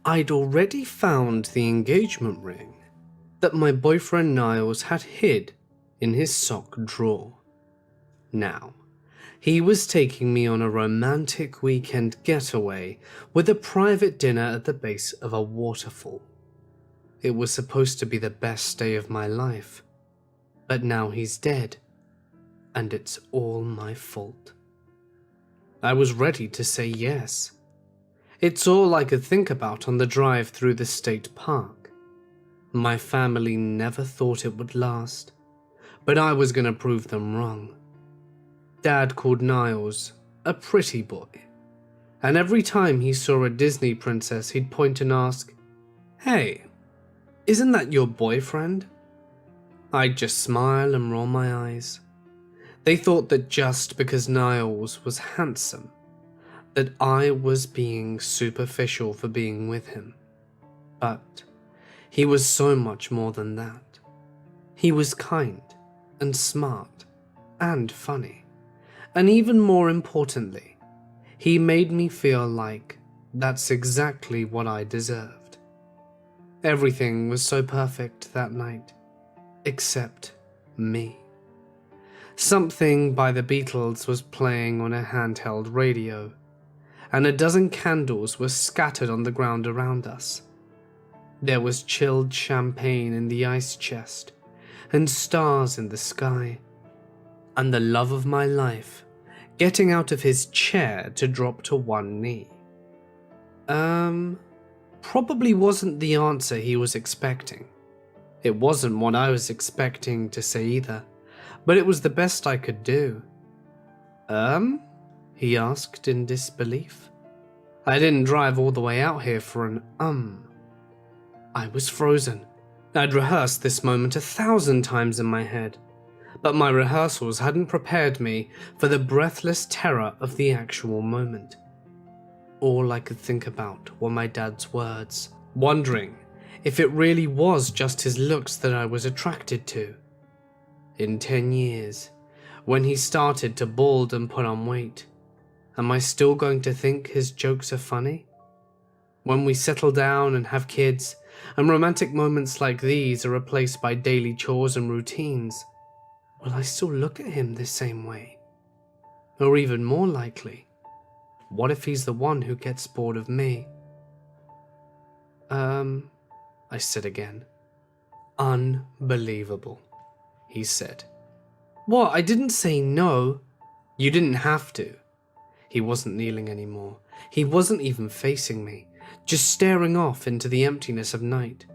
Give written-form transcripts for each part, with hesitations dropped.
I'd already found the engagement ring that my boyfriend Niles had hid in his sock drawer. Now, he was taking me on a romantic weekend getaway with a private dinner at the base of a waterfall. It was supposed to be the best day of my life, but now he's dead, and it's all my fault. I was ready to say yes. It's all I could think about on the drive through the state park. My family never thought it would last, but I was going to prove them wrong. Dad called Niles a pretty boy, and every time he saw a Disney princess, he'd point and ask, "Hey, isn't that your boyfriend?" I'd just smile and roll my eyes. They thought that just because Niles was handsome, that I was being superficial for being with him. But he was so much more than that. He was kind and smart and funny. And even more importantly, he made me feel like that's exactly what I deserved. Everything was so perfect that night, except me. Something by the Beatles was playing on a handheld radio, and a dozen candles were scattered on the ground around us. There was chilled champagne in the ice chest, and stars in the sky, and the love of my life getting out of his chair to drop to one knee. Probably wasn't the answer he was expecting. It wasn't what I was expecting to say either, but it was the best I could do. He asked in disbelief. I didn't drive all the way out here for an I was frozen. I'd rehearsed this moment 1,000 times in my head, but my rehearsals hadn't prepared me for the breathless terror of the actual moment. All I could think about were my dad's words, wondering if it really was just his looks that I was attracted to. In 10 years, when he started to bald and put on weight, am I still going to think his jokes are funny? When we settle down and have kids, and romantic moments like these are replaced by daily chores and routines, will I still look at him the same way? Or even more likely, what if he's the one who gets bored of me? I said again. Unbelievable, he said. What? I didn't say no. You didn't have to. He wasn't kneeling anymore. He wasn't even facing me, just staring off into the emptiness of night.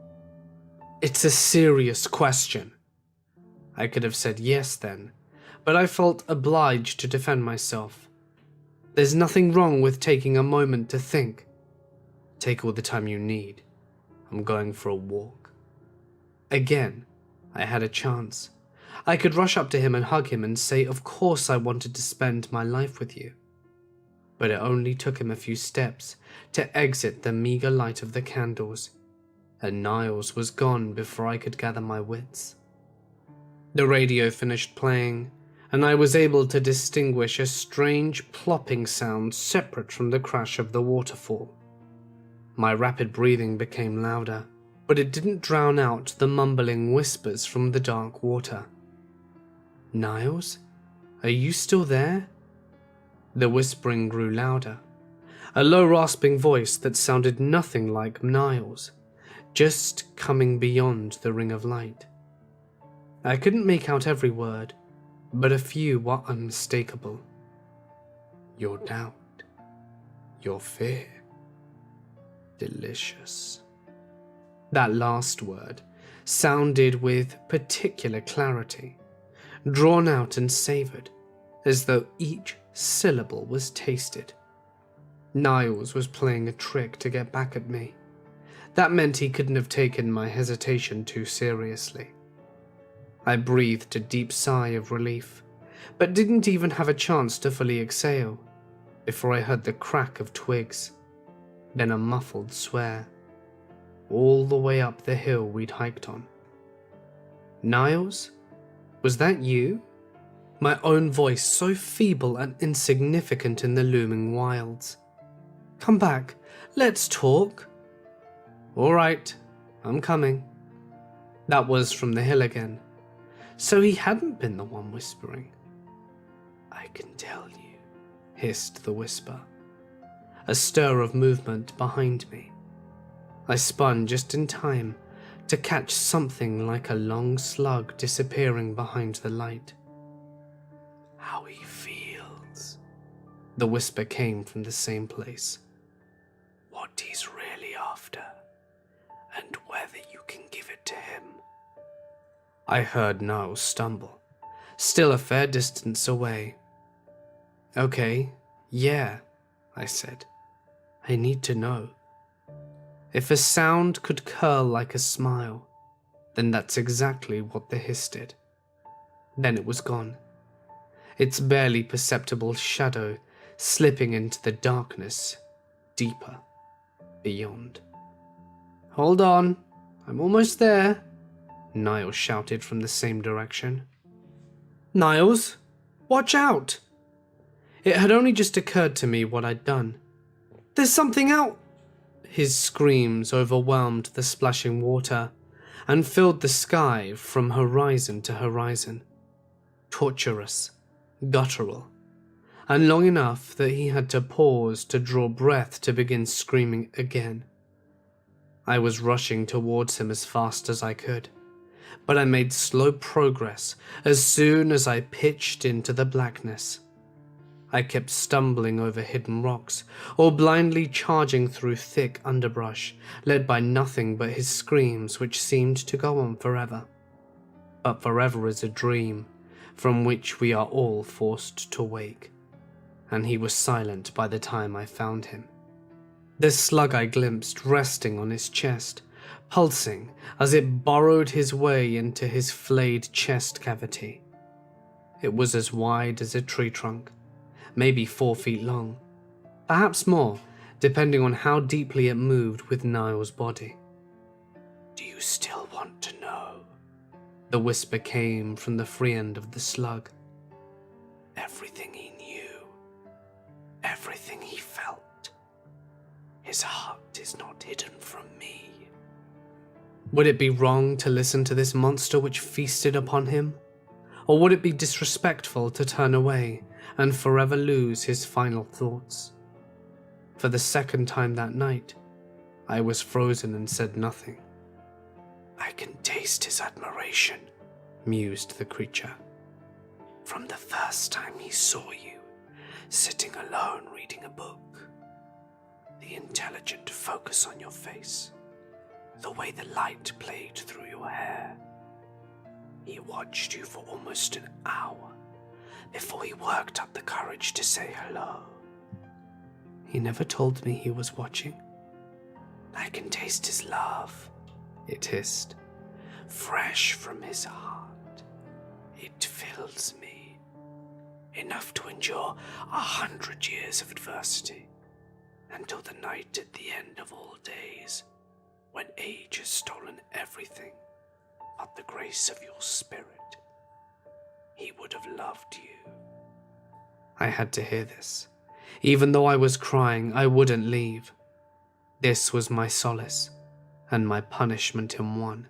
It's a serious question. I could have said yes then, but I felt obliged to defend myself. There's nothing wrong with taking a moment to think. Take all the time you need. I'm going for a walk. Again, I had a chance. I could rush up to him and hug him and say, of course I wanted to spend my life with you. But it only took him a few steps to exit the meager light of the candles, and Niles was gone before I could gather my wits. The radio finished playing, and I was able to distinguish a strange plopping sound separate from the crash of the waterfall. My rapid breathing became louder, but it didn't drown out the mumbling whispers from the dark water. Niles, are you still there? The whispering grew louder, a low rasping voice that sounded nothing like Niles, just coming beyond the ring of light. I couldn't make out every word, but a few were unmistakable. Your doubt, your fear, delicious. That last word sounded with particular clarity, drawn out and savoured, as though each syllable was tasted. Niles was playing a trick to get back at me. That meant he couldn't have taken my hesitation too seriously. I breathed a deep sigh of relief, but didn't even have a chance to fully exhale before I heard the crack of twigs, then a muffled swear, all the way up the hill we'd hiked on. Niles, was that you? My own voice so feeble and insignificant in the looming wilds. Come back, let's talk. All right, I'm coming. That was from the hill again. So he hadn't been the one whispering. I can tell you, hissed the whisper. A stir of movement behind me. I spun just in time to catch something like a long slug disappearing behind the light. How he feels. The whisper came from the same place. What he's really after, and whether you can give it to him. I heard Niles stumble, still a fair distance away. Okay, yeah, I said. I need to know. If a sound could curl like a smile, then that's exactly what the hiss did. Then it was gone. Its barely perceptible shadow slipping into the darkness, deeper, beyond. Hold on, I'm almost there, Niles shouted from the same direction. Niles, watch out! It had only just occurred to me what I'd done. There's something out! His screams overwhelmed the splashing water and filled the sky from horizon to horizon. Torturous, guttural, and long enough that he had to pause to draw breath to begin screaming again. I was rushing towards him as fast as I could, but I made slow progress as soon as I pitched into the blackness. I kept stumbling over hidden rocks or blindly charging through thick underbrush, led by nothing but his screams, which seemed to go on forever. But forever is a dream from which we are all forced to wake, and he was silent by the time I found him. The slug I glimpsed resting on his chest, pulsing as it burrowed his way into his flayed chest cavity. It was as wide as a tree trunk, maybe 4 feet long, perhaps more, depending on how deeply it moved with Niles' body. Do you still want to know? The whisper came from the free end of the slug. Everything he knew, everything he felt. His heart is not hidden from me. Would it be wrong to listen to this monster which feasted upon him? Or would it be disrespectful to turn away and forever lose his final thoughts? For the second time that night, I was frozen and said nothing. I can taste his admiration, mused the creature. From the first time he saw you, sitting alone reading a book. The intelligent focus on your face, the way the light played through your hair. He watched you for almost an hour before he worked up the courage to say hello. He never told me he was watching. I can taste his love, it hissed, fresh from his heart. It fills me, enough to endure 100 years of adversity, until the night at the end of all days, when age has stolen everything but the grace of your spirit. He would have loved you. I had to hear this. Even though I was crying, I wouldn't leave. This was my solace, and my punishment in one.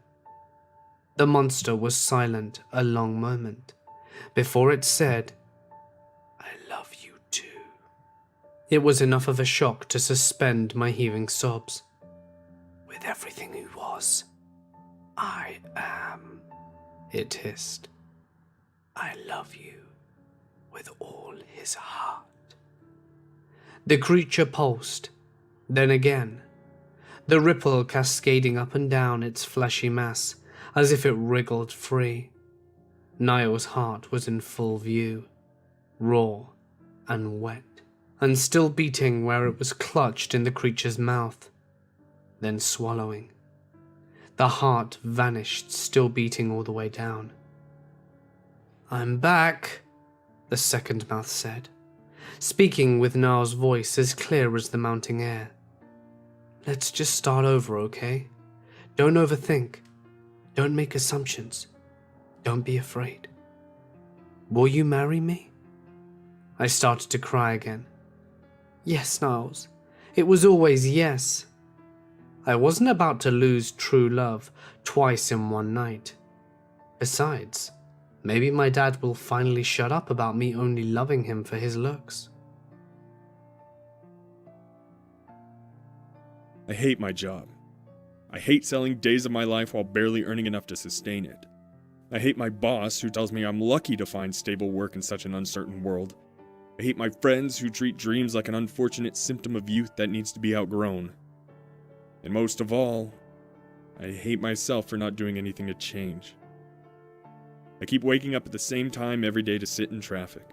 The monster was silent a long moment, before it said, I love you too. It was enough of a shock to suspend my heaving sobs. With everything he was, I am, it hissed. I love you with all his heart. The creature pulsed, then again, the ripple cascading up and down its fleshy mass as if it wriggled free. Niall's heart was in full view, raw and wet, and still beating where it was clutched in the creature's mouth, then swallowing. The heart vanished, still beating all the way down. I'm back, the second mouth said, speaking with Niall's voice as clear as the mounting air. Let's just start over, okay? Don't overthink. Don't make assumptions. Don't be afraid. Will you marry me? I started to cry again. Yes, Niles. It was always yes. I wasn't about to lose true love twice in one night. Besides, maybe my dad will finally shut up about me only loving him for his looks. I hate my job. I hate selling days of my life while barely earning enough to sustain it. I hate my boss who tells me I'm lucky to find stable work in such an uncertain world. I hate my friends who treat dreams like an unfortunate symptom of youth that needs to be outgrown. And most of all, I hate myself for not doing anything to change. I keep waking up at the same time every day to sit in traffic.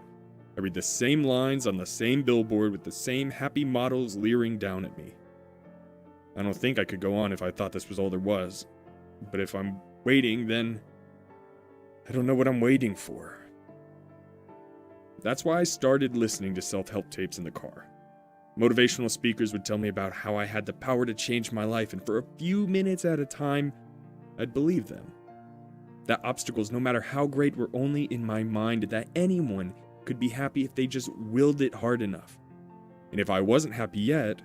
I read the same lines on the same billboard with the same happy models leering down at me. I don't think I could go on if I thought this was all there was. But if I'm waiting, then I don't know what I'm waiting for. That's why I started listening to self-help tapes in the car. Motivational speakers would tell me about how I had the power to change my life, and for a few minutes at a time, I'd believe them. That obstacles, no matter how great, were only in my mind, that anyone could be happy if they just willed it hard enough. And if I wasn't happy yet,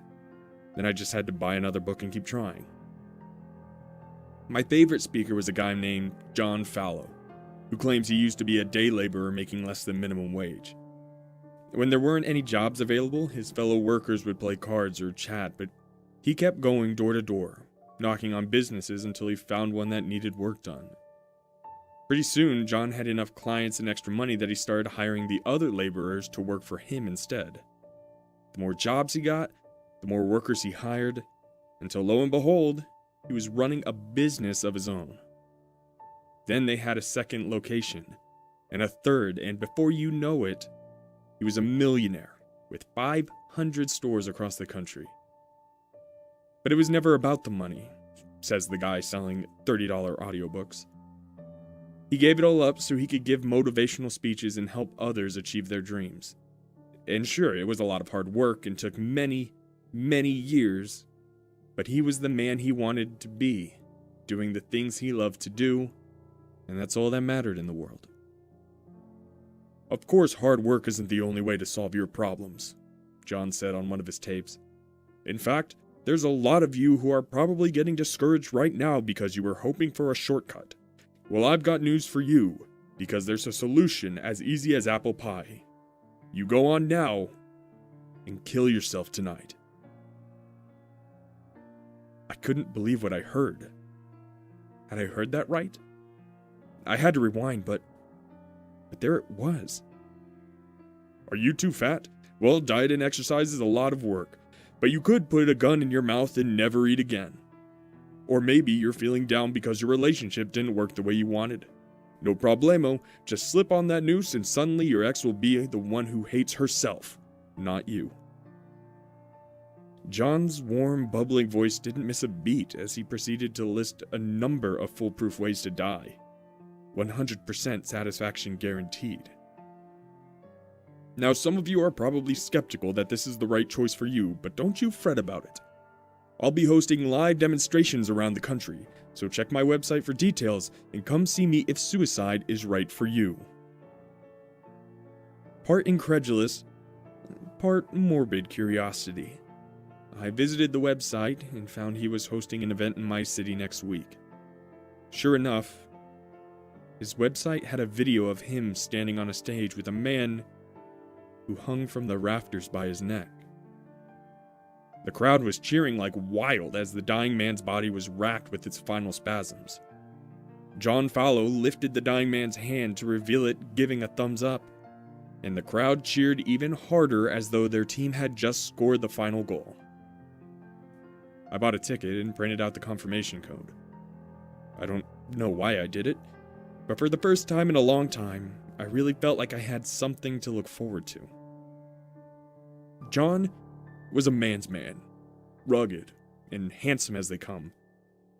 then I just had to buy another book and keep trying. My favorite speaker was a guy named John Fallow, who claims he used to be a day laborer making less than minimum wage. When there weren't any jobs available, his fellow workers would play cards or chat, but he kept going door to door, knocking on businesses until he found one that needed work done. Pretty soon, John had enough clients and extra money that he started hiring the other laborers to work for him instead. The more jobs he got, the more workers he hired, until lo and behold, he was running a business of his own. Then they had a second location, and a third, and before you know it, he was a millionaire with 500 stores across the country. But it was never about the money, says the guy selling $30 audiobooks. He gave it all up so he could give motivational speeches and help others achieve their dreams. And sure, it was a lot of hard work and took many, many years, but he was the man he wanted to be, doing the things he loved to do, and that's all that mattered in the world. Of course, hard work isn't the only way to solve your problems, John said on one of his tapes. In fact, there's a lot of you who are probably getting discouraged right now because you were hoping for a shortcut. Well, I've got news for you, because there's a solution as easy as apple pie. You go on now and kill yourself tonight. I couldn't believe what I heard. Had I heard that right? I had to rewind, but there it was. Are you too fat? Well, diet and exercise is a lot of work, but you could put a gun in your mouth and never eat again. Or maybe you're feeling down because your relationship didn't work the way you wanted. No problemo, just slip on that noose and suddenly your ex will be the one who hates herself, not you. John's warm, bubbling voice didn't miss a beat as he proceeded to list a number of foolproof ways to die. 100% satisfaction guaranteed. Now, some of you are probably skeptical that this is the right choice for you, but don't you fret about it. I'll be hosting live demonstrations around the country, so check my website for details and come see me if suicide is right for you. Part incredulous, part morbid curiosity, I visited the website and found he was hosting an event in my city next week. Sure enough, his website had a video of him standing on a stage with a man who hung from the rafters by his neck. The crowd was cheering like wild as the dying man's body was racked with its final spasms. John Fallow lifted the dying man's hand to reveal it, giving a thumbs up, and the crowd cheered even harder as though their team had just scored the final goal. I bought a ticket and printed out the confirmation code. I don't know why I did it, but for the first time in a long time, I really felt like I had something to look forward to. John was a man's man, rugged and handsome as they come.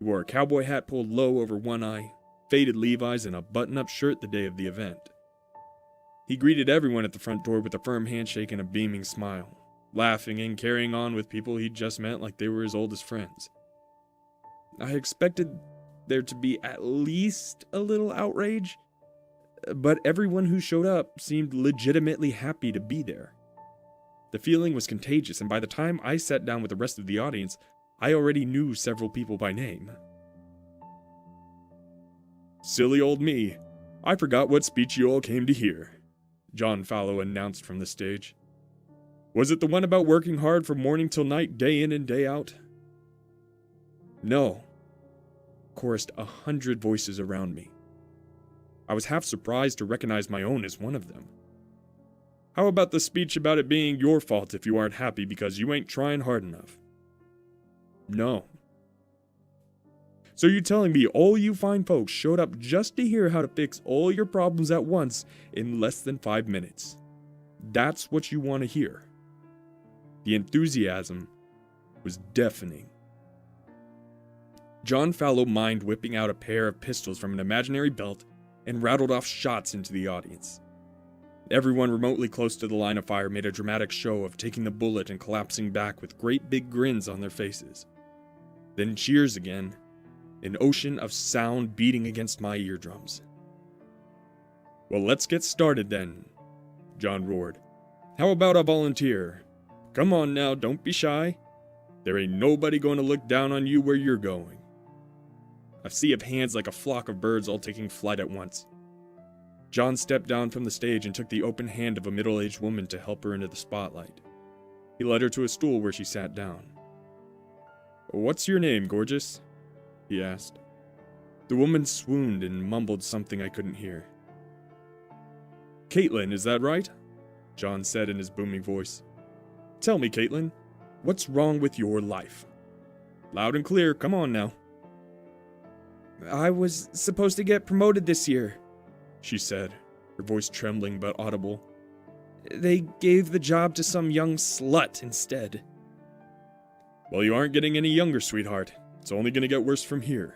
He wore a cowboy hat pulled low over one eye, faded Levi's, and a button-up shirt the day of the event. He greeted everyone at the front door with a firm handshake and a beaming smile, laughing and carrying on with people he'd just met like they were his oldest friends. I expected there to be at least a little outrage, but everyone who showed up seemed legitimately happy to be there. The feeling was contagious, and by the time I sat down with the rest of the audience, I already knew several people by name. "Silly old me. I forgot what speech you all came to hear," John Fallow announced from the stage. "Was it the one about working hard from morning till night, day in and day out?" "No," chorused 100 voices around me. I was half surprised to recognize my own as one of them. "How about the speech about it being your fault if you aren't happy because you ain't trying hard enough?" "No." "So you're telling me all you fine folks showed up just to hear how to fix all your problems at once in less than 5 minutes? That's what you want to hear?" The enthusiasm was deafening. John Fallow mimed whipping out a pair of pistols from an imaginary belt and rattled off shots into the audience. Everyone remotely close to the line of fire made a dramatic show of taking the bullet and collapsing back with great big grins on their faces. Then cheers again, an ocean of sound beating against my eardrums. "Well, let's get started then," John roared. "How about a volunteer? Come on now, don't be shy. There ain't nobody going to look down on you where you're going." A sea of hands like a flock of birds all taking flight at once. John stepped down from the stage and took the open hand of a middle-aged woman to help her into the spotlight. He led her to a stool where she sat down. "What's your name, gorgeous?" he asked. The woman swooned and mumbled something I couldn't hear. "Caitlin, is that right?" John said in his booming voice. "Tell me, Caitlin, what's wrong with your life? Loud and clear, come on now." "I was supposed to get promoted this year," she said, her voice trembling but audible. "They gave the job to some young slut instead." "Well, you aren't getting any younger, sweetheart. It's only going to get worse from here."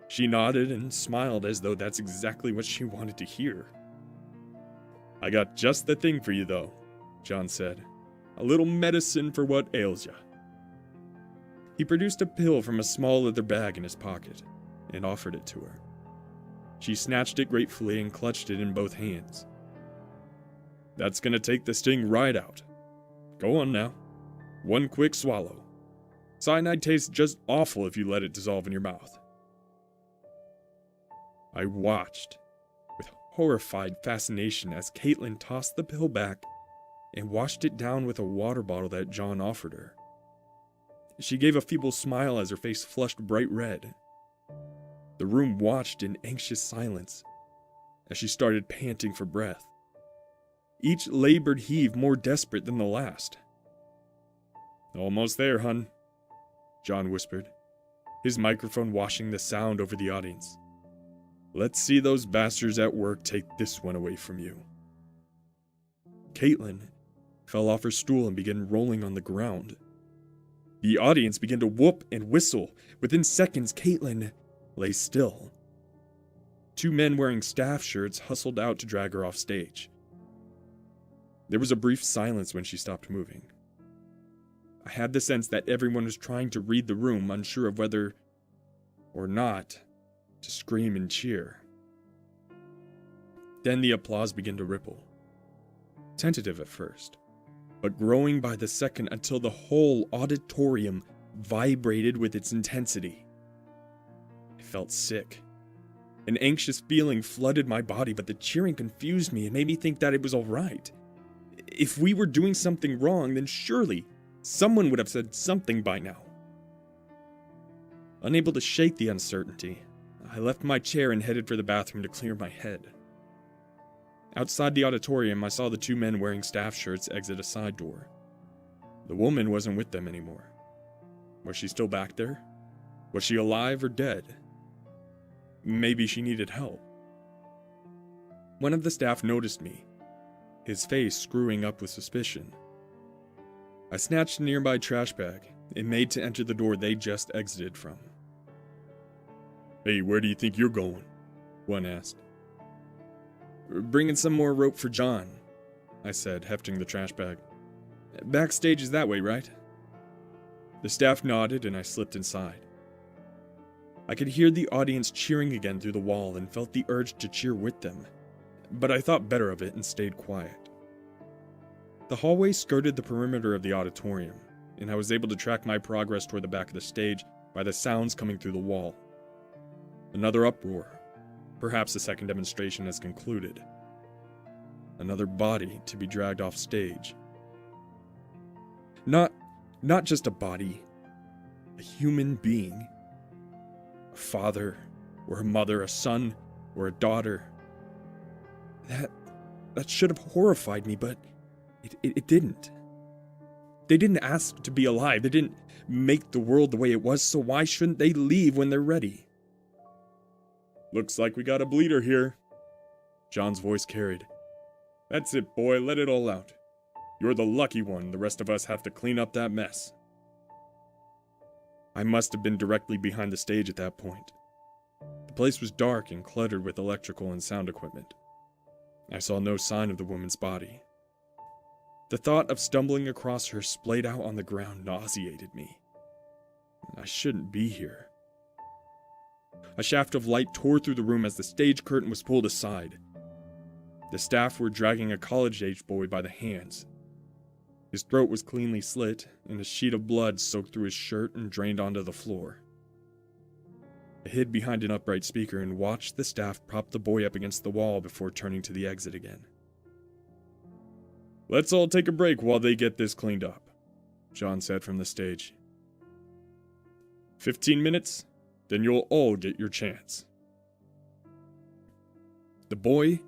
She nodded and smiled as though that's exactly what she wanted to hear. "I got just the thing for you, though," John said. "A little medicine for what ails ya." He produced a pill from a small leather bag in his pocket and offered it to her. She snatched it gratefully and clutched it in both hands. "That's gonna take the sting right out. Go on now. One quick swallow. Cyanide tastes just awful if you let it dissolve in your mouth." I watched with horrified fascination as Caitlin tossed the pill back and washed it down with a water bottle that John offered her. She gave a feeble smile as her face flushed bright red. The room watched in anxious silence as she started panting for breath, each labored heave more desperate than the last. "Almost there, hun," John whispered, his microphone washing the sound over the audience. "Let's see those bastards at work take this one away from you." Caitlin fell off her stool and began rolling on the ground. The audience began to whoop and whistle. Within seconds, Caitlin lay still. 2 men wearing staff shirts hustled out to drag her off stage. There was a brief silence when she stopped moving. I had the sense that everyone was trying to read the room, unsure of whether or not to scream and cheer. Then the applause began to ripple. Tentative at first, but growing by the second until the whole auditorium vibrated with its intensity. I felt sick. An anxious feeling flooded my body, but the cheering confused me and made me think that it was all right. If we were doing something wrong, then surely someone would have said something by now. Unable to shake the uncertainty, I left my chair and headed for the bathroom to clear my head. Outside the auditorium, I saw the 2 men wearing staff shirts exit a side door. The woman wasn't with them anymore. Was she still back there? Was she alive or dead? Maybe she needed help. One of the staff noticed me, his face screwing up with suspicion. I snatched a nearby trash bag and made to enter the door they just exited from. "Hey, where do you think you're going?" one asked. "Bringing some more rope for John," I said, hefting the trash bag. "Backstage is that way, right?" The staff nodded and I slipped inside. I could hear the audience cheering again through the wall and felt the urge to cheer with them, but I thought better of it and stayed quiet. The hallway skirted the perimeter of the auditorium, and I was able to track my progress toward the back of the stage by the sounds coming through the wall. Another uproar. Perhaps the second demonstration has concluded. Another body to be dragged off stage. Not just a body, a human being. A father, or a mother, a son, or a daughter. That should have horrified me, but it didn't. They didn't ask to be alive. They didn't make the world the way it was, so why shouldn't they leave when they're ready? Looks like we got a bleeder here. John's voice carried. That's it, boy, let it all out. You're the lucky one, the rest of us have to clean up that mess. I must have been directly behind the stage at that point. The place was dark and cluttered with electrical and sound equipment. I saw no sign of the woman's body. The thought of stumbling across her splayed out on the ground nauseated me. I shouldn't be here. A shaft of light tore through the room as the stage curtain was pulled aside. The staff were dragging a college-aged boy by the hands. His throat was cleanly slit, and a sheet of blood soaked through his shirt and drained onto the floor. I hid behind an upright speaker and watched the staff prop the boy up against the wall before turning to the exit again. Let's all take a break while they get this cleaned up, John said from the stage. 15 minutes, then you'll all get your chance. The boy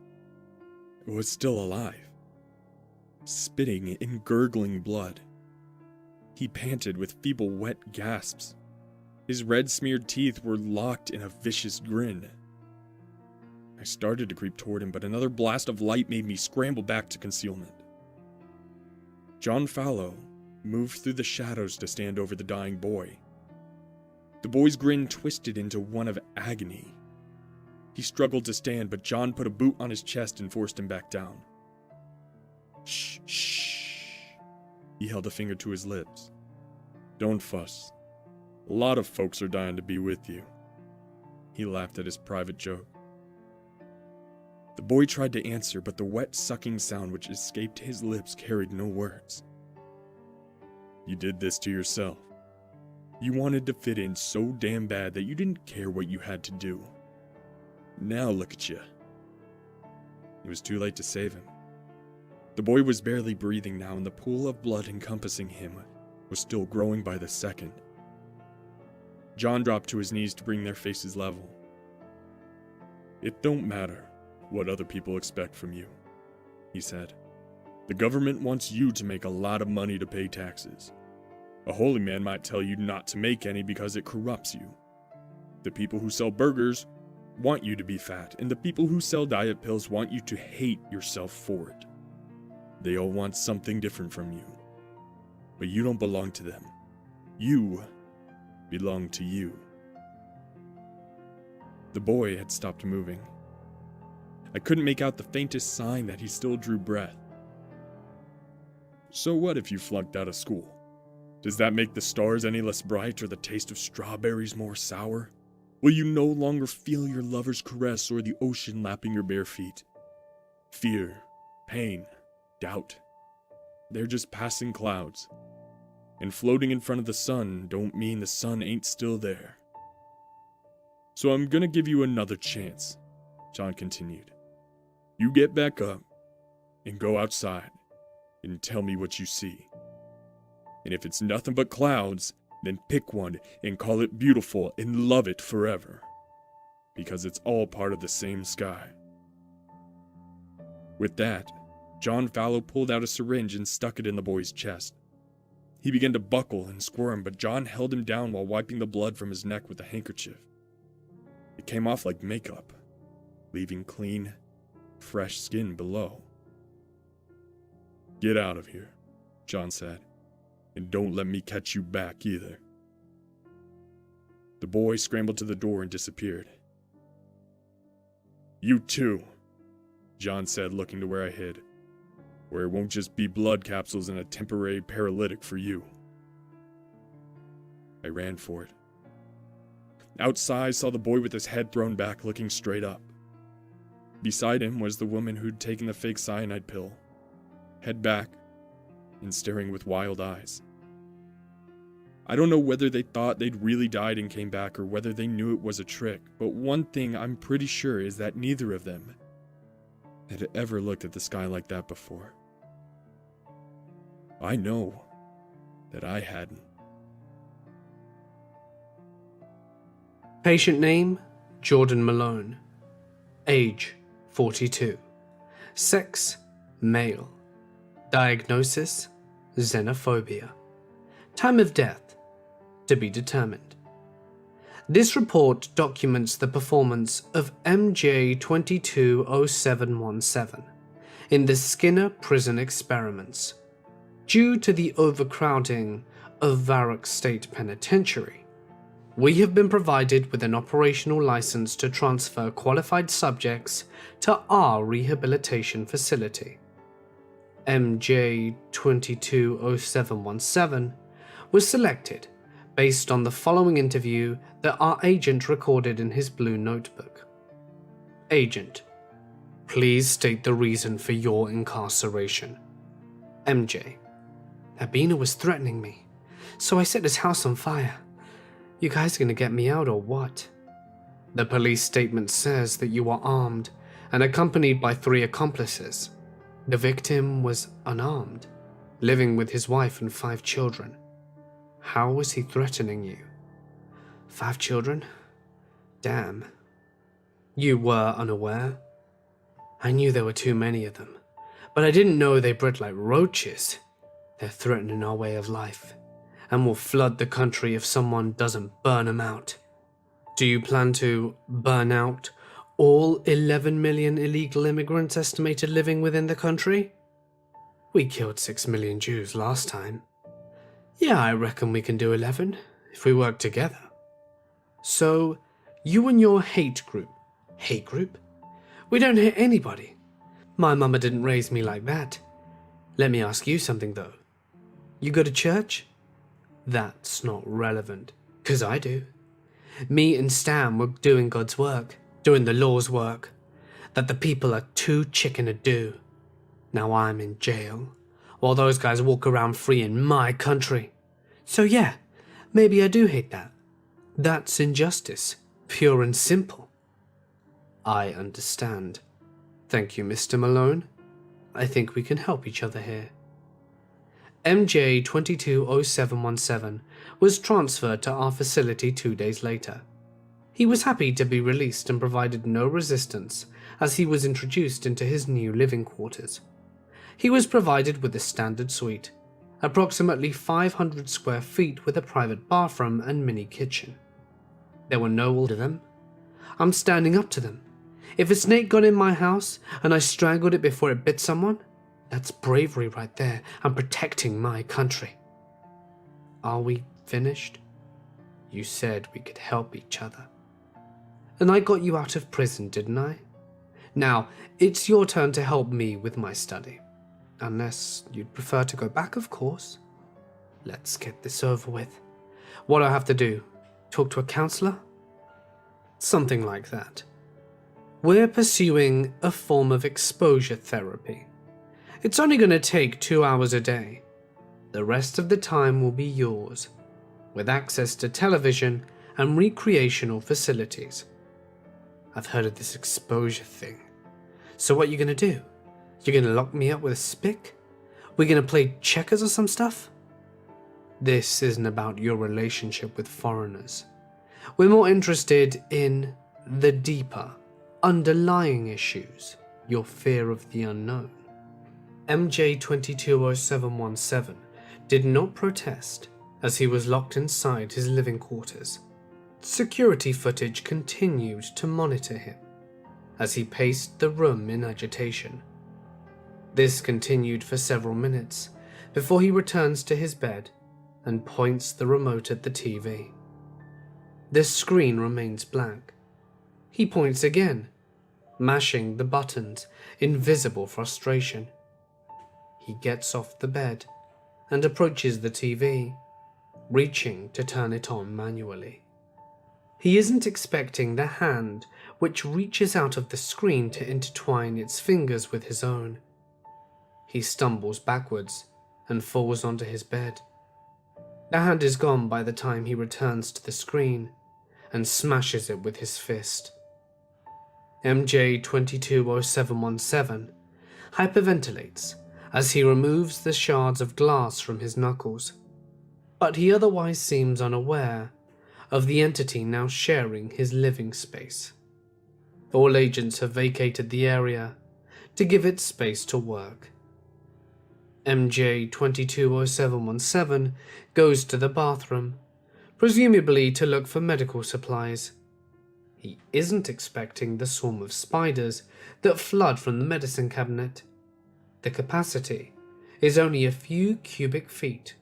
was still alive, spitting and gurgling blood. He panted with feeble, wet gasps. His red-smeared teeth were locked in a vicious grin. I started to creep toward him, but another blast of light made me scramble back to concealment. John Fallow moved through the shadows to stand over the dying boy. The boy's grin twisted into one of agony. He struggled to stand, but John put a boot on his chest and forced him back down. Shh, shh. He held a finger to his lips. Don't fuss. A lot of folks are dying to be with you. He laughed at his private joke. The boy tried to answer, but the wet, sucking sound which escaped his lips carried no words. You did this to yourself. You wanted to fit in so damn bad that you didn't care what you had to do. Now look at you. It was too late to save him. The boy was barely breathing now, and the pool of blood encompassing him was still growing by the second. John dropped to his knees to bring their faces level. It don't matter what other people expect from you, he said. The government wants you to make a lot of money to pay taxes. A holy man might tell you not to make any because it corrupts you. The people who sell burgers want you to be fat, and the people who sell diet pills want you to hate yourself for it. They all want something different from you. But you don't belong to them. You belong to you. The boy had stopped moving. I couldn't make out the faintest sign that he still drew breath. So what if you flunked out of school? Does that make the stars any less bright or the taste of strawberries more sour? Will you no longer feel your lover's caress or the ocean lapping your bare feet? Fear, pain, doubt. They're just passing clouds. And floating in front of the sun don't mean the sun ain't still there. So I'm gonna give you another chance, John continued. You get back up and go outside and tell me what you see. And if it's nothing but clouds, then pick one and call it beautiful and love it forever. Because it's all part of the same sky. With that, John Fallow pulled out a syringe and stuck it in the boy's chest. He began to buckle and squirm, but John held him down while wiping the blood from his neck with a handkerchief. It came off like makeup, leaving clean, fresh skin below. Get out of here, John said, and don't let me catch you back either. The boy scrambled to the door and disappeared. You too, John said, looking to where I hid, where it won't just be blood capsules and a temporary paralytic for you. I ran for it. Outside, I saw the boy with his head thrown back, looking straight up. Beside him was the woman who'd taken the fake cyanide pill, head back and staring with wild eyes. I don't know whether they thought they'd really died and came back or whether they knew it was a trick, but one thing I'm pretty sure is that neither of them had ever looked at the sky like that before. I know that I hadn't. Patient name, Jordan Malone. Age, 42. Sex, male. Diagnosis, xenophobia. Time of death, to be determined. This report documents the performance of MJ220717 in the Skinner prison experiments. Due to the overcrowding of Varrock State Penitentiary, we have been provided with an operational license to transfer qualified subjects to our rehabilitation facility. MJ220717 was selected based on the following interview that our agent recorded in his blue notebook. Agent, please state the reason for your incarceration. MJ, Abina was threatening me, so I set his house on fire. You guys gonna get me out or what? The police statement says that you were armed and accompanied by 3 accomplices. The victim was unarmed, living with his wife and 5 children. How was he threatening you? 5 children? Damn. You were unaware? I knew there were too many of them, but I didn't know they bred like roaches. They're threatening our way of life, and will flood the country if someone doesn't burn them out. Do you plan to burn out all 11 million illegal immigrants estimated living within the country? We killed 6 million Jews last time. Yeah, I reckon we can do 11 if we work together. So, you and your hate group? We don't hate anybody. My mama didn't raise me like that. Let me ask you something though. You go to church? That's not relevant, 'cause I do. Me and Stan were doing God's work, doing the law's work, that the people are too chicken to do. Now I'm in jail, while those guys walk around free in my country. So yeah, maybe I do hate that. That's injustice, pure and simple. I understand. Thank you, Mr. Malone. I think we can help each other here. MJ220717 was transferred to our facility 2 days later. He was happy to be released and provided no resistance as he was introduced into his new living quarters. He was provided with a standard suite, approximately 500 square feet with a private bathroom and mini kitchen. There were no rules to them. I'm standing up to them. If a snake got in my house and I strangled it before it bit someone, that's bravery right there and protecting my country. Are we finished? You said we could help each other. And I got you out of prison, didn't I? Now, it's your turn to help me with my study. Unless you'd prefer to go back, of course. Let's get this over with. What do I have to do? Talk to a counselor? Something like that. We're pursuing a form of exposure therapy. It's only going to take 2 hours a day. The rest of the time will be yours, with access to television and recreational facilities. I've heard of this exposure thing. So what are you going to do? You're going to lock me up with a spick? We're going to play checkers or some stuff? This isn't about your relationship with foreigners. We're more interested in the deeper, underlying issues, your fear of the unknown. MJ220717 did not protest as he was locked inside his living quarters. Security footage continued to monitor him as he paced the room in agitation. This continued for several minutes before he returns to his bed and points the remote at the TV. The screen remains blank. He points again, mashing the buttons in visible frustration. He gets off the bed and approaches the TV, reaching to turn it on manually. He isn't expecting the hand which reaches out of the screen to intertwine its fingers with his own. He stumbles backwards and falls onto his bed. The hand is gone by the time he returns to the screen and smashes it with his fist. MJ220717 hyperventilates as he removes the shards of glass from his knuckles, but he otherwise seems unaware of the entity now sharing his living space. All agents have vacated the area to give it space to work. MJ220717 goes to the bathroom, presumably to look for medical supplies. He isn't expecting the swarm of spiders that flood from the medicine cabinet. The capacity is only a few cubic feet,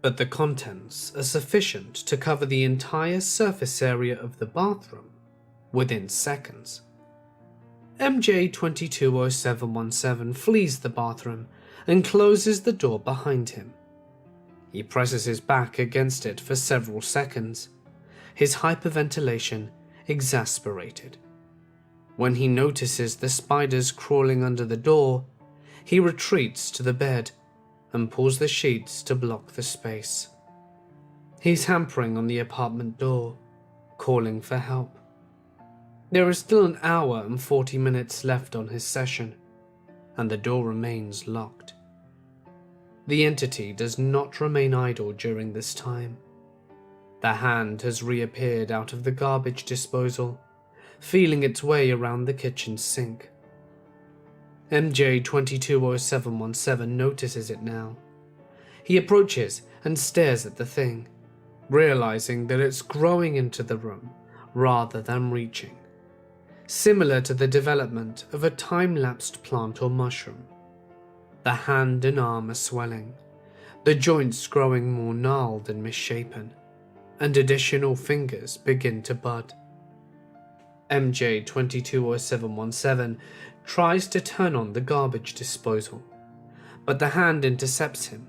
but the contents are sufficient to cover the entire surface area of the bathroom within seconds. MJ220717 flees the bathroom and closes the door behind him. He presses his back against it for several seconds, his hyperventilation exasperated. When he notices the spiders crawling under the door, he retreats to the bed and pulls the sheets to block the space. He's hammering on the apartment door, calling for help. There is still an hour and 40 minutes left on his session, and the door remains locked. The entity does not remain idle during this time. The hand has reappeared out of the garbage disposal, feeling its way around the kitchen sink. MJ220717 notices it now. He approaches and stares at the thing, realizing that it's growing into the room rather than reaching, similar to the development of a time-lapsed plant or mushroom. The hand and arm are swelling, the joints growing more gnarled and misshapen, and additional fingers begin to bud. MJ220717 tries to turn on the garbage disposal, but the hand intercepts him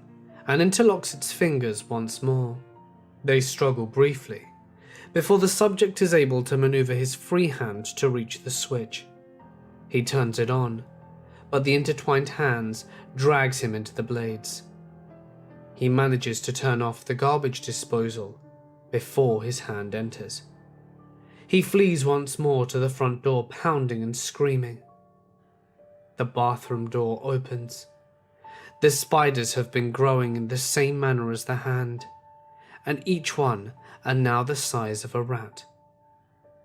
and interlocks its fingers once more. They struggle briefly before the subject is able to maneuver his free hand to reach the switch. He turns it on, but the intertwined hands drags him into the blades. He manages to turn off the garbage disposal before his hand enters. He flees once more to the front door, pounding and screaming. The bathroom door opens. The spiders have been growing in the same manner as the hand, and each one are now the size of a rat.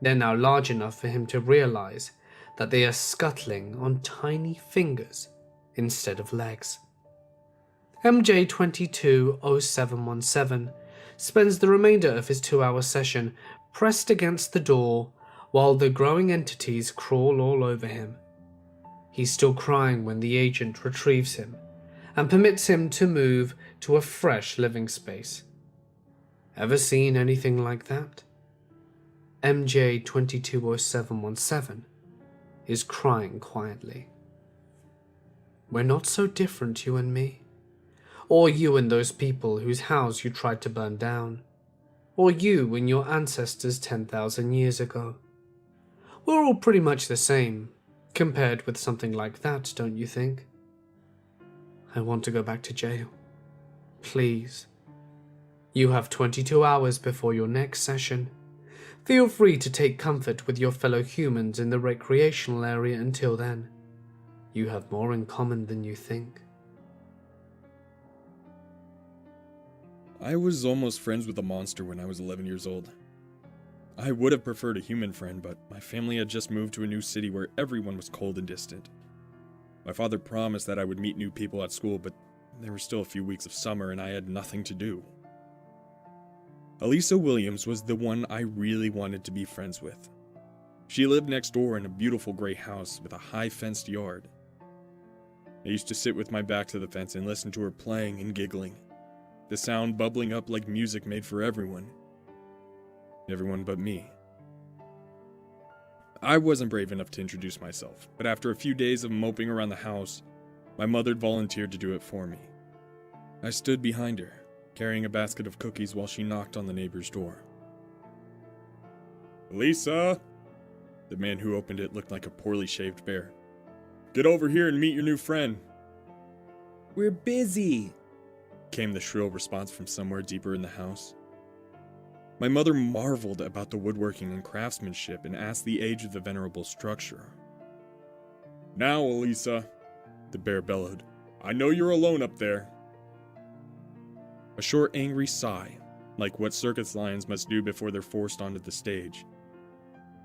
They're now large enough for him to realize that they are scuttling on tiny fingers instead of legs. MJ220717 spends the remainder of his 2-hour session pressed against the door while the growing entities crawl all over him. He's still crying when the agent retrieves him and permits him to move to a fresh living space. Ever seen anything like that? MJ220717 is crying quietly. We're not so different, you and me. Or you and those people whose house you tried to burn down. Or you and your ancestors 10,000 years ago. We're all pretty much the same, compared with something like that, don't you think? I want to go back to jail. Please. You have 22 hours before your next session. Feel free to take comfort with your fellow humans in the recreational area until then. You have more in common than you think. I was almost friends with a monster when I was 11 years old. I would have preferred a human friend, but my family had just moved to a new city where everyone was cold and distant. My father promised that I would meet new people at school, but there were still a few weeks of summer and I had nothing to do. Elisa Williams was the one I really wanted to be friends with. She lived next door in a beautiful gray house with a high fenced yard. I used to sit with my back to the fence and listen to her playing and giggling, the sound bubbling up like music made for everyone. Everyone but me. I wasn't brave enough to introduce myself, but after a few days of moping around the house, my mother volunteered to do it for me. I stood behind her, carrying a basket of cookies while she knocked on the neighbor's door. "Lisa!" The man who opened it looked like a poorly shaved bear. "Get over here and meet your new friend." We're busy. came the shrill response from somewhere deeper in the house. My mother marveled about the woodworking and craftsmanship and asked the age of the venerable structure. "Now, Elisa," the bear bellowed. "I know you're alone up there." A short, angry sigh, like what circus lions must do before they're forced onto the stage.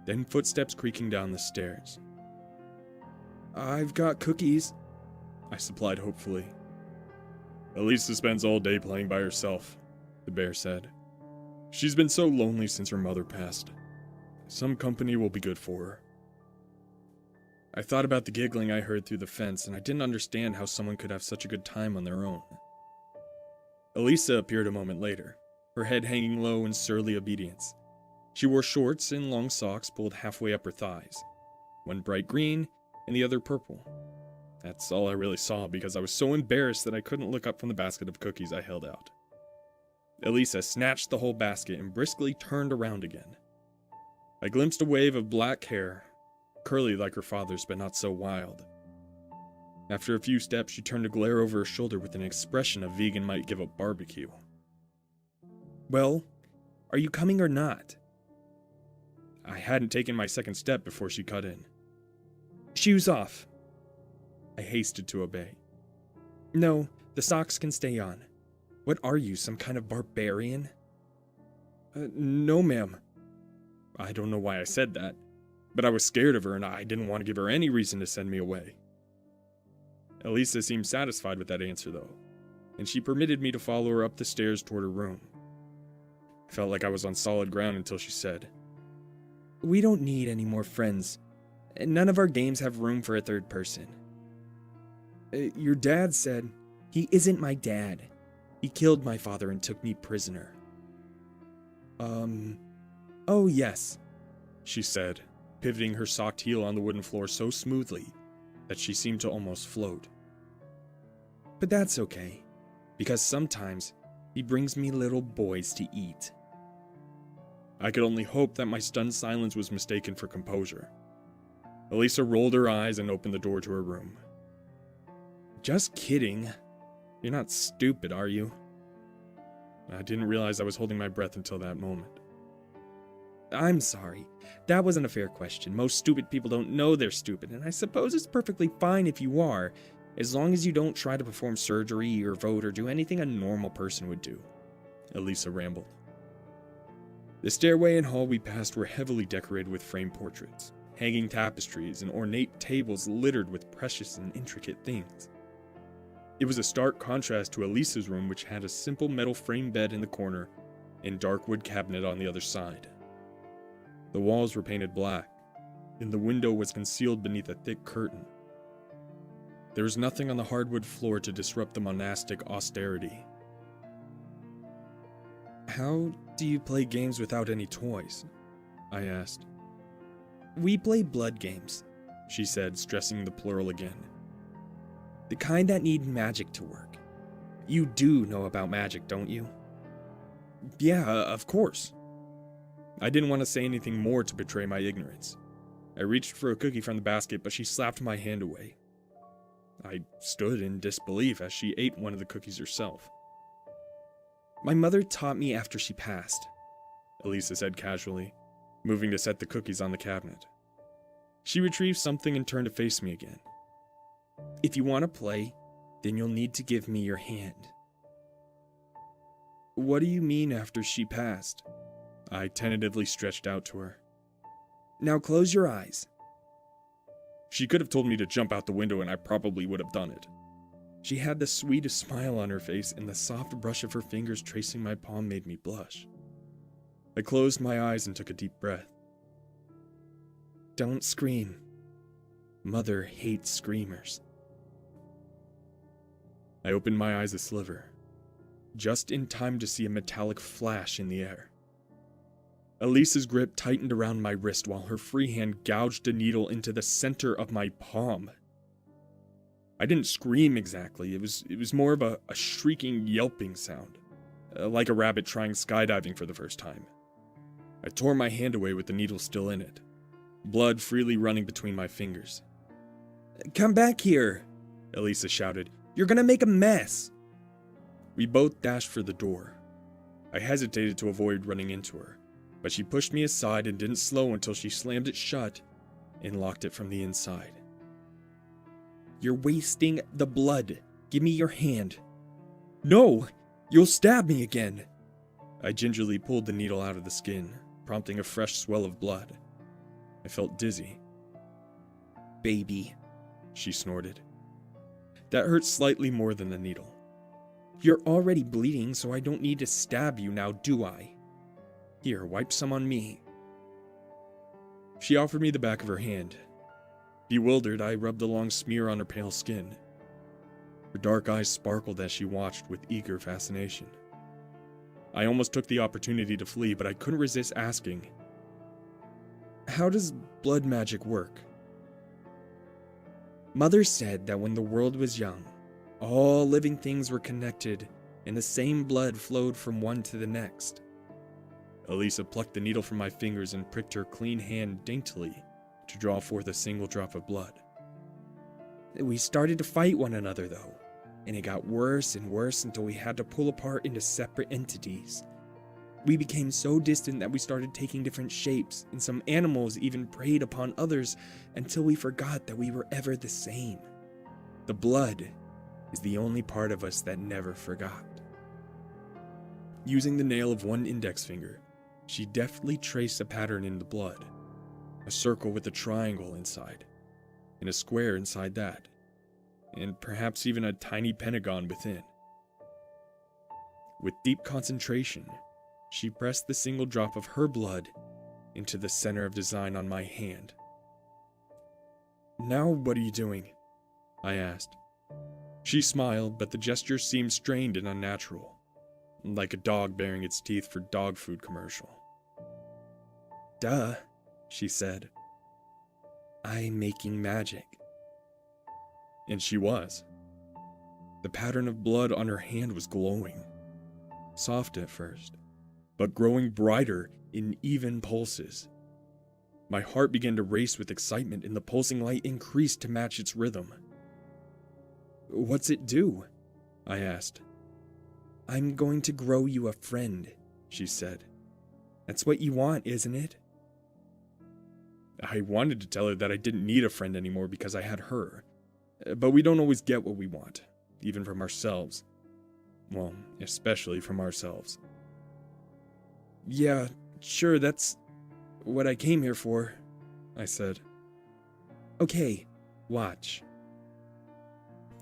Then footsteps creaking down the stairs. I've got cookies, I supplied hopefully. "Elisa spends all day playing by herself," the bear said. "She's been so lonely since her mother passed. Some company will be good for her." I thought about the giggling I heard through the fence, and I didn't understand how someone could have such a good time on their own. Elisa appeared a moment later, her head hanging low in surly obedience. She wore shorts and long socks pulled halfway up her thighs, one bright green and the other purple. That's all I really saw because I was so embarrassed that I couldn't look up from the basket of cookies I held out. Elisa snatched the whole basket and briskly turned around again. I glimpsed a wave of black hair, curly like her father's but not so wild. After a few steps, she turned to glare over her shoulder with an expression a vegan might give up barbecue. Well, are you coming or not? I hadn't taken my second step before she cut in. Shoes off. I hasted to obey. No, the socks can stay on. What are you, some kind of barbarian? No, ma'am. I don't know why I said that, but I was scared of her and I didn't want to give her any reason to send me away. Elisa seemed satisfied with that answer, though, and she permitted me to follow her up the stairs toward her room. I felt like I was on solid ground until she said, "We don't need any more friends. None of our games have room for a third person." Your dad said, "He isn't my dad. He killed my father and took me prisoner." Oh yes, she said, pivoting her socked heel on the wooden floor so smoothly that she seemed to almost float. But that's okay, because sometimes he brings me little boys to eat. I could only hope that my stunned silence was mistaken for composure. Elisa rolled her eyes and opened the door to her room. Just kidding. You're not stupid, are you? I didn't realize I was holding my breath until that moment. I'm sorry. That wasn't a fair question. Most stupid people don't know they're stupid, and I suppose it's perfectly fine if you are, as long as you don't try to perform surgery or vote or do anything a normal person would do, Elisa rambled. The stairway and hall we passed were heavily decorated with framed portraits, hanging tapestries, and ornate tables littered with precious and intricate things. It was a stark contrast to Elisa's room, which had a simple metal frame bed in the corner and dark wood cabinet on the other side. The walls were painted black, and the window was concealed beneath a thick curtain. There was nothing on the hardwood floor to disrupt the monastic austerity. How do you play games without any toys? I asked. We play blood games, she said, stressing the plural again. The kind that need magic to work. You do know about magic, don't you? Yeah, of course. I didn't want to say anything more to betray my ignorance. I reached for a cookie from the basket, but she slapped my hand away. I stood in disbelief as she ate one of the cookies herself. My mother taught me after she passed, Elisa said casually, moving to set the cookies on the cabinet. She retrieved something and turned to face me again. If you want to play, then you'll need to give me your hand. What do you mean after she passed? I tentatively stretched out to her. Now close your eyes. She could have told me to jump out the window and I probably would have done it. She had the sweetest smile on her face, and the soft brush of her fingers tracing my palm made me blush. I closed my eyes and took a deep breath. Don't scream. Mother hates screamers. I opened my eyes a sliver, just in time to see a metallic flash in the air. Elisa's grip tightened around my wrist while her free hand gouged a needle into the center of my palm. I didn't scream exactly, it was more of a shrieking, yelping sound, like a rabbit trying skydiving for the first time. I tore my hand away with the needle still in it, blood freely running between my fingers. Come back here, Elisa shouted. You're gonna make a mess. We both dashed for the door. I hesitated to avoid running into her, but she pushed me aside and didn't slow until she slammed it shut and locked it from the inside. You're wasting the blood. Give me your hand. No! You'll stab me again! I gingerly pulled the needle out of the skin, prompting a fresh swell of blood. I felt dizzy. Baby, she snorted. That hurt slightly more than the needle. You're already bleeding, so I don't need to stab you now, do I? Here, wipe some on me. She offered me the back of her hand. Bewildered, I rubbed the long smear on her pale skin. Her dark eyes sparkled as she watched with eager fascination. I almost took the opportunity to flee, but I couldn't resist asking, "How does blood magic work?" Mother said that when the world was young, all living things were connected, and the same blood flowed from one to the next. Elisa plucked the needle from my fingers and pricked her clean hand daintily to draw forth a single drop of blood. We started to fight one another, though, and it got worse and worse until we had to pull apart into separate entities. We became so distant that we started taking different shapes, and some animals even preyed upon others until we forgot that we were ever the same. The blood is the only part of us that never forgot. Using the nail of one index finger, she deftly traced a pattern in the blood, a circle with a triangle inside, and a square inside that, and perhaps even a tiny pentagon within. With deep concentration, she pressed the single drop of her blood into the center of design on my hand. "Now what are you doing?" I asked. She smiled, but the gesture seemed strained and unnatural, like a dog baring its teeth for dog food commercial. "Duh," she said. "I'm making magic." And she was. The pattern of blood on her hand was glowing, soft at first, but growing brighter in even pulses. My heart began to race with excitement, and the pulsing light increased to match its rhythm. "What's it do?" I asked. "I'm going to grow you a friend," she said. "That's what you want, isn't it?" I wanted to tell her that I didn't need a friend anymore because I had her. But we don't always get what we want, even from ourselves. Well, especially from ourselves. "Yeah, sure, that's what I came here for," I said. "Okay, watch."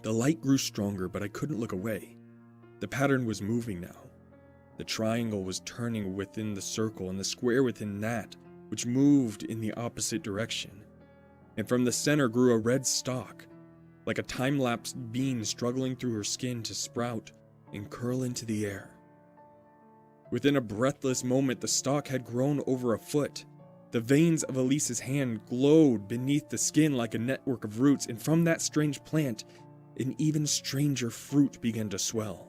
The light grew stronger, but I couldn't look away. The pattern was moving now. The triangle was turning within the circle, and the square within that, which moved in the opposite direction. And from the center grew a red stalk, like a time-lapsed bean struggling through her skin to sprout and curl into the air. Within a breathless moment, the stalk had grown over a foot. The veins of Elisa's hand glowed beneath the skin like a network of roots, and from that strange plant, an even stranger fruit began to swell.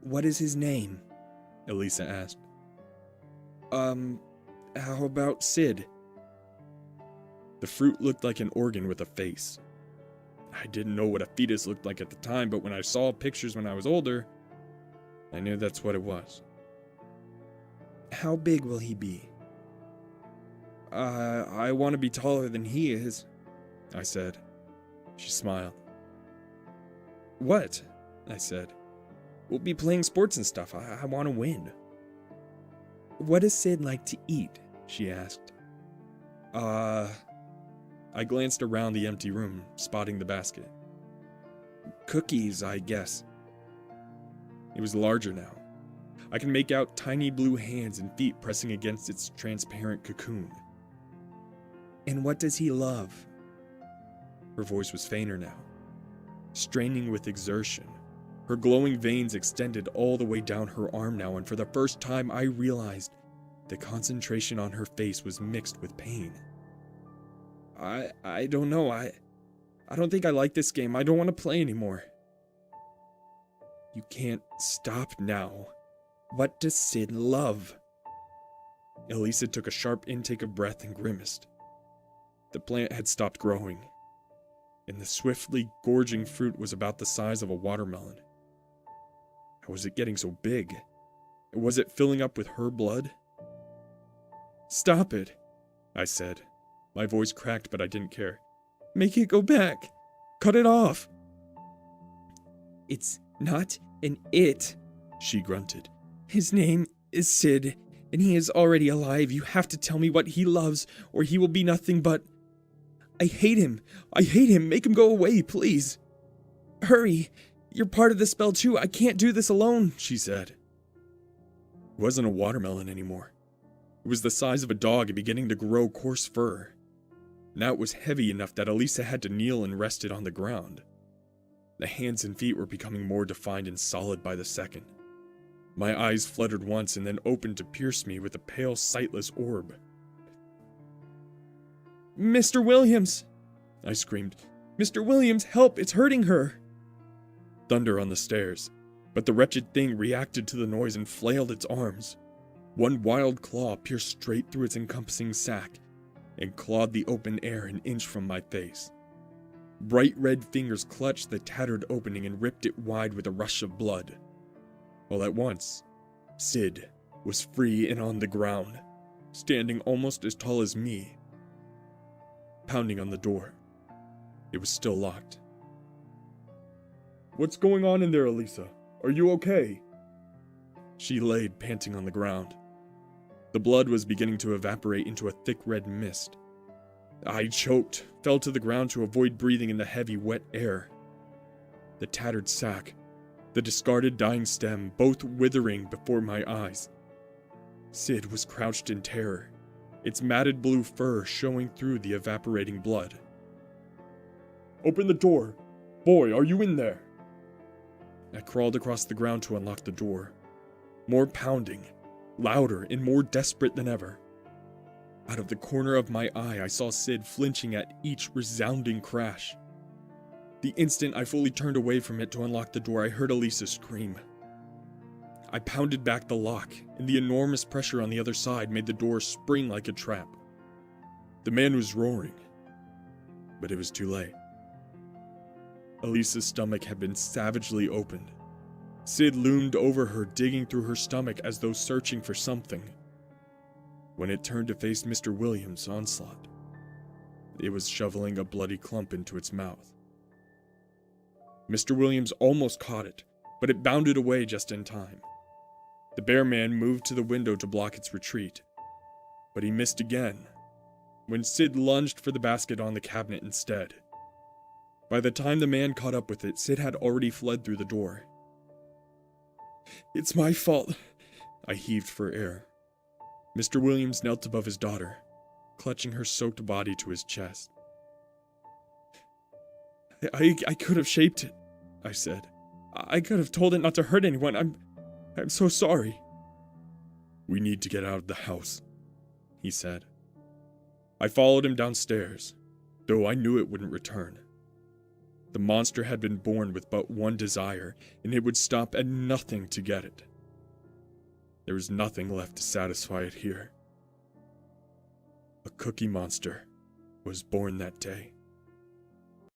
"What is his name?" Elisa asked. How about Sid?" The fruit looked like an organ with a face. I didn't know what a fetus looked like at the time, but when I saw pictures when I was older, I knew that's what it was. "How big will he be?" I want to be taller than he is," I said. She smiled. "What?" I said. "We'll be playing sports and stuff. I want to win." "What does Sid like to eat?" she asked. I glanced around the empty room, spotting the basket. "Cookies, I guess." It was larger now. I could make out tiny blue hands and feet pressing against its transparent cocoon. "And what does he love?" Her voice was fainter now, straining with exertion. Her glowing veins extended all the way down her arm now, and for the first time I realized the concentration on her face was mixed with pain. I don't know. I don't think I like this game. I don't want to play anymore." "You can't stop now. What does Sid love?" Elisa took a sharp intake of breath and grimaced. The plant had stopped growing, and the swiftly gorging fruit was about the size of a watermelon. How was it getting so big? Was it filling up with her blood? Stop it, I said. My voice cracked, but I didn't care. Make it go back. Cut it off. It's not an it, she grunted. His name is Sid, and he is already alive. You have to tell me what he loves, or he will be nothing but... I hate him. I hate him. Make him go away, please. Hurry. You're part of the spell too. I can't do this alone, she said. It wasn't a watermelon anymore. It was the size of a dog and beginning to grow coarse fur. Now it was heavy enough that Elisa had to kneel and rest it on the ground. The hands and feet were becoming more defined and solid by the second. My eyes fluttered once and then opened to pierce me with a pale, sightless orb. Mr. Williams! I screamed. Mr. Williams, help! It's hurting her! Thunder on the stairs, but the wretched thing reacted to the noise and flailed its arms. One wild claw pierced straight through its encompassing sack and clawed the open air an inch from my face. Bright red fingers clutched the tattered opening and ripped it wide with a rush of blood. All at once, Sid was free and on the ground, standing almost as tall as me, pounding on the door. It was still locked. What's going on in there, Elisa? Are you okay? She laid panting on the ground. The blood was beginning to evaporate into a thick red mist. I choked, fell to the ground to avoid breathing in the heavy, wet air. The tattered sack, the discarded dying stem, both withering before my eyes. Sid was crouched in terror, its matted blue fur showing through the evaporating blood. Open the door! Boy, are you in there? I crawled across the ground to unlock the door. More pounding, louder and more desperate than ever. Out of the corner of my eye, I saw Sid flinching at each resounding crash. The instant I fully turned away from it to unlock the door, I heard Elisa scream. I pounded back the lock, and the enormous pressure on the other side made the door spring like a trap. The man was roaring, but it was too late. Elisa's stomach had been savagely opened. Sid loomed over her, digging through her stomach as though searching for something. When it turned to face Mr. Williams' onslaught, it was shoveling a bloody clump into its mouth. Mr. Williams almost caught it, but it bounded away just in time. The bear man moved to the window to block its retreat, but he missed again, when Sid lunged for the basket on the cabinet instead. By the time the man caught up with it, Sid had already fled through the door. "It's my fault," I heaved for air. Mr. Williams knelt above his daughter, clutching her soaked body to his chest. I could have shaped it," I said. "I could have told it not to hurt anyone. I'm so sorry." "We need to get out of the house," he said. I followed him downstairs, though I knew it wouldn't return. The monster had been born with but one desire, and it would stop at nothing to get it. There was nothing left to satisfy it here. A cookie monster was born that day.